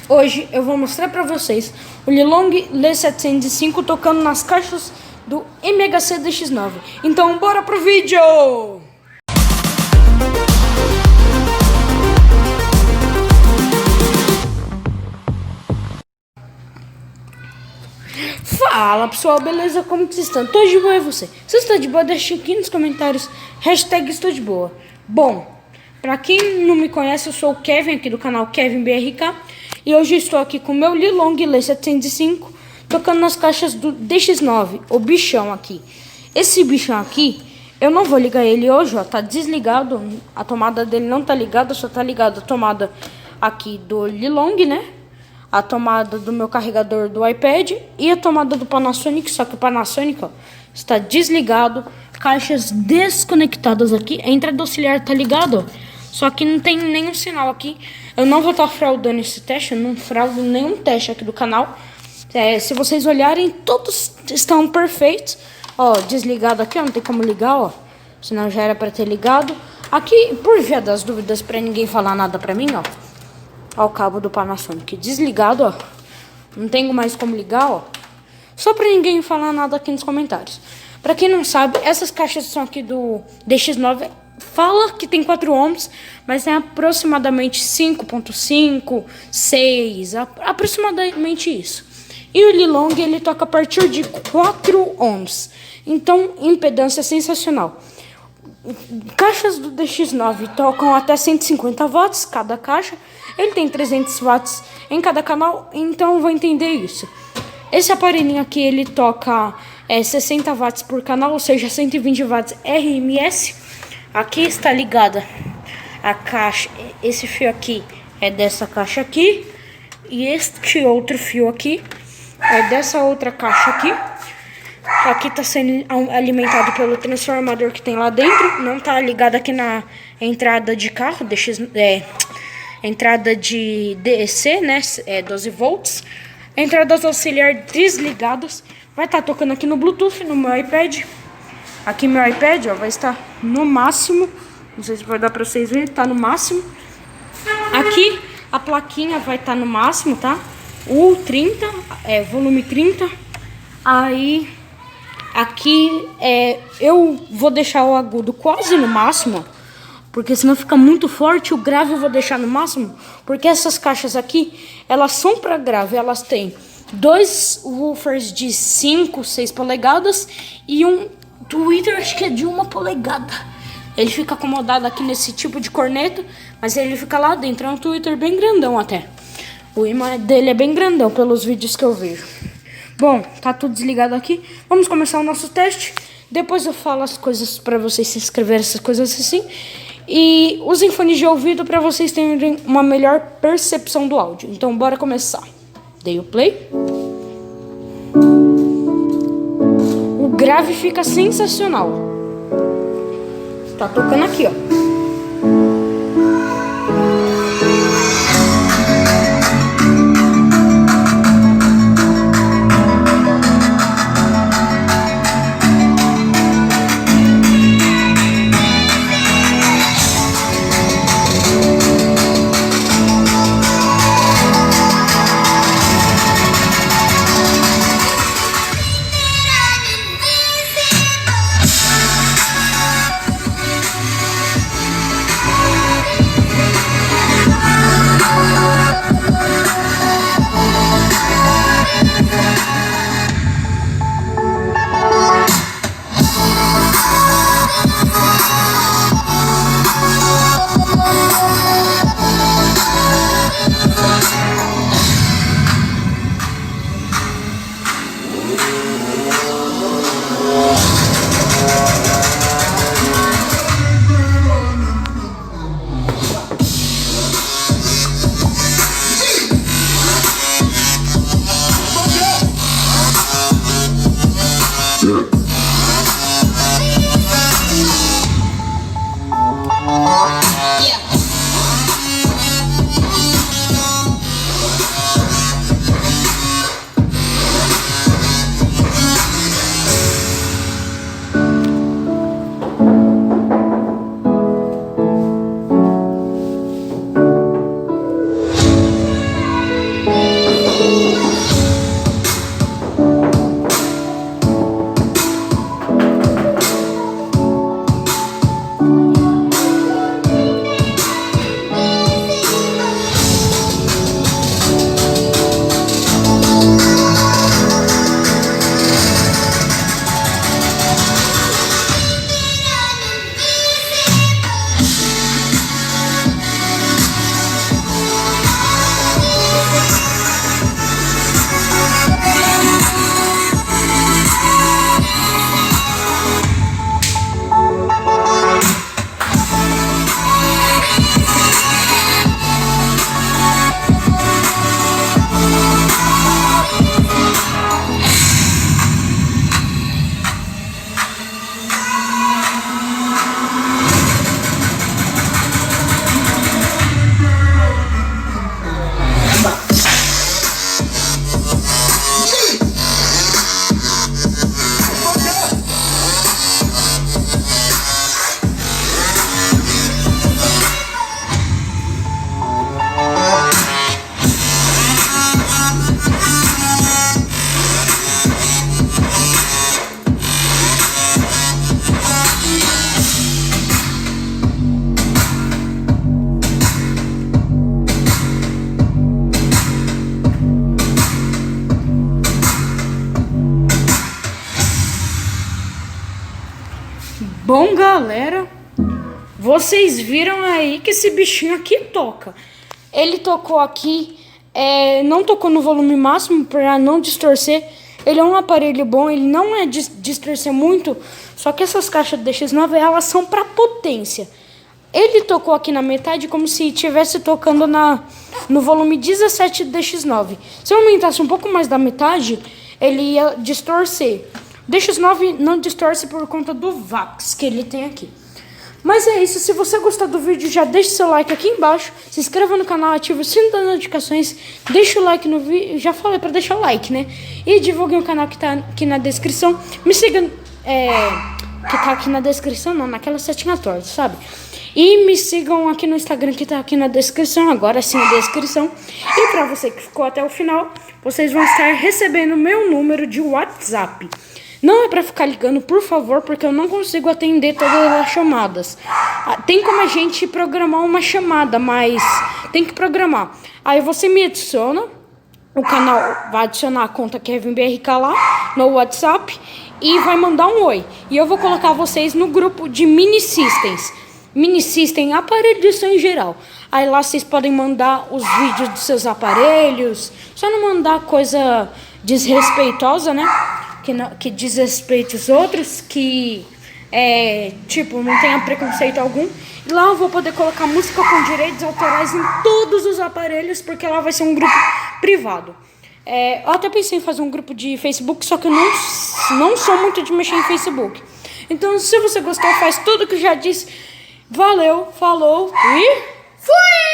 Hoje eu vou mostrar pra vocês o Lilong L705 tocando nas caixas do MHC DX9. Então bora pro vídeo! Fala pessoal, beleza? Como que vocês estão? Tô de boa, e você? Se está de boa, deixa aqui nos comentários hashtag estou de boa. Bom, pra quem não me conhece, eu sou o Kevin aqui do canal Kevin BRK. E hoje eu estou aqui com o meu Lilong L705 tocando nas caixas do DX9, o bichão aqui. Esse bichão aqui, eu não vou ligar ele hoje, ó, tá desligado. A tomada dele não tá ligada, só tá ligada a tomada aqui do Lilong, né? A tomada do meu carregador do iPad e a tomada do Panasonic, só que o Panasonic, ó, está desligado, caixas desconectadas aqui, a entrada auxiliar tá ligada, ó, só que não tem nenhum sinal aqui. Eu não vou estar fraudando esse teste, eu não fraudo nenhum teste aqui do canal. Se vocês olharem, todos estão perfeitos. Ó, desligado aqui, ó, não tem como ligar, ó, senão já era para ter ligado. Aqui, por via das dúvidas, para ninguém falar nada para mim, ó. Ó o cabo do Panasonic desligado, ó. Não tenho mais como ligar, ó. Só pra ninguém falar nada aqui nos comentários. Pra quem não sabe, essas caixas são aqui do DX9. Fala que tem 4 ohms, mas tem aproximadamente 5.5, 6, aproximadamente isso. E o Lilong, ele toca a partir de 4 ohms. Então, impedância sensacional. Caixas do DX9 tocam até 150 watts cada caixa. Ele tem 300 watts em cada canal, então eu vou entender isso. Esse aparelhinho aqui, ele toca 60 watts por canal, ou seja, 120 watts RMS. Aqui está ligada a caixa, esse fio aqui é dessa caixa aqui. E este outro fio aqui é dessa outra caixa aqui. Aqui está sendo alimentado pelo transformador que tem lá dentro. Não está ligado aqui na entrada de carro, entrada de DC, né? 12 volts. Entradas auxiliar desligadas. Vai estar tocando aqui no Bluetooth, no meu iPad. Aqui meu iPad, ó, vai estar no máximo. Não sei se vai dar para vocês verem, tá no máximo. Aqui a plaquinha vai estar no máximo, tá? O 30, volume 30. Aí aqui eu vou deixar o agudo quase no máximo, porque senão fica muito forte. O grave eu vou deixar no máximo, porque essas caixas aqui, elas são para grave. Elas têm 2 woofers de 5, 6 polegadas e um tweeter, acho que é de 1 polegada. Ele fica acomodado aqui nesse tipo de corneta, mas ele fica lá dentro. É um tweeter bem grandão até. O imã dele é bem grandão pelos vídeos que eu vejo. Bom, tá tudo desligado aqui. Vamos começar o nosso teste. Depois eu falo as coisas para vocês se inscreverem, essas coisas assim. E usem fones de ouvido para vocês terem uma melhor percepção do áudio. Então bora começar. Dei o play. O grave fica sensacional. Tá tocando aqui, ó. Bom, galera, vocês viram aí que esse bichinho aqui toca. Ele tocou aqui, não tocou no volume máximo para não distorcer. Ele é um aparelho bom, ele não é distorcer muito, só que essas caixas do DX9 elas são para potência. Ele tocou aqui na metade como se estivesse tocando no volume 17 do DX9. Se eu aumentasse um pouco mais da metade, ele ia distorcer. O DX9 não distorce por conta do VAX que ele tem aqui. Mas é isso, se você gostou do vídeo, já deixa seu like aqui embaixo, se inscreva no canal, ative o sino das notificações, deixa o like no vídeo, já falei para deixar o like, né? E divulguem o canal que tá aqui na descrição, me siga, que tá aqui na descrição, não, naquela setinha torta, sabe? E me sigam aqui no Instagram que tá aqui na descrição, agora sim na descrição. E para você que ficou até o final, vocês vão estar recebendo meu número de WhatsApp. Não é para ficar ligando, por favor, porque eu não consigo atender todas as chamadas. Tem como a gente programar uma chamada, mas tem que programar. Aí você me adiciona, o canal vai adicionar a conta Kevin BRK lá no WhatsApp e vai mandar um oi. E eu vou colocar vocês no grupo de Mini Systems. Mini System, aparelho de som em geral. Aí lá vocês podem mandar os vídeos dos seus aparelhos. Só não mandar coisa desrespeitosa, né? Que desrespeite os outros, que tipo, não tenha preconceito algum. E lá eu vou poder colocar música com direitos autorais em todos os aparelhos, porque lá vai ser um grupo privado. Eu até pensei em fazer um grupo de Facebook, só que eu não sou muito de mexer em Facebook. Então, se você gostou, faz tudo que eu já disse. Valeu, falou e fui!